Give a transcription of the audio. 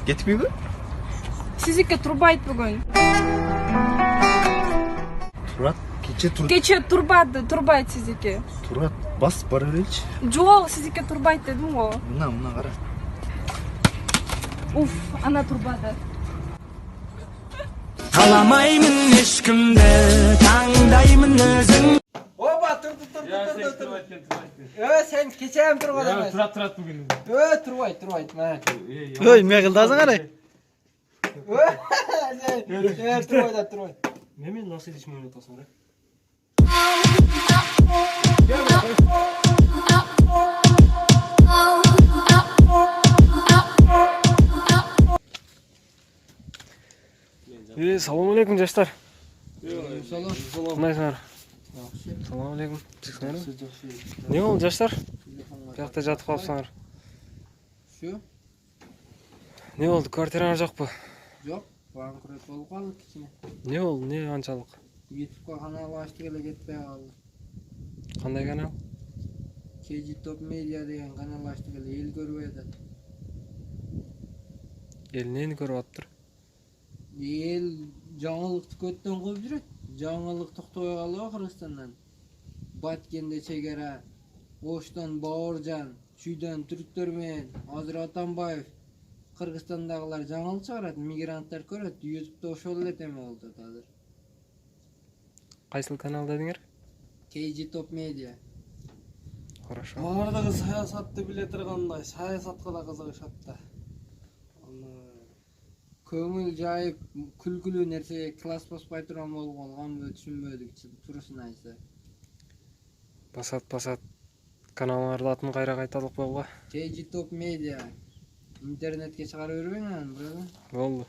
Кетпейби? Сиздики турбайт бүгүн. Турат. Кече турбайт сиздики. Турат. Бас бара берейинчи. Жок, сиздики турбайт дедим го. Мына кара. Уф, ана турбады. Kalamayımın eşkimde, tangdayımın özün. Oba, tur. Sen keçeyim tur bana. Ya turat bugün. Turbayt. Öy, me kıldasın qaray? Sen, turbayt. Memen nasıl edişme oynatasın re? Assalomu alaykum do'stlar. Salom. Qandaysizlar? Assalomu alaykum. Chiqsanglar. Ne oldu do'stlar? Bu yoqda jotib qolibsizlar. Shu? Ne oldu? Kvartirangiz yo'qmi? Yo'q, bankrot bo'lib qoldik kichkina. Ne oldu? Ne anchalik? YouTube'ga kanal açtık ele ketpey kaldı. Qanday kanal? KG Top Media degan kanal açtık ele el görüp atadi. El neni ko'ryaptir? El жаңылыкты көттөн коюп жүрөт. Жаңылык токтобой калды Кыргызстандан. Баткенде чегара, Оштон Бауыржан, Чүйдөн түрктөр менен Азыр Атамбаев Кыргызстандагылар жаңылык чыгарат, мигранттар көрөт. YouTube'да ошол эле тема болуп атат азыр. Qaysi kanal dedingер? KG Top Media. Хорошо. Алардагы саясатты биле тургандай, саясатка да кызыгышат да. Көңүл жайып, күлкүлүү нерсеге класс баспай турган болуп калганбы, түшүнбөдүк, турусын айтса. Басат. Каналларды атын кайра кайталык болгу. KG Top Media. Интернетке чыгарып бербең аны, брат. Болду.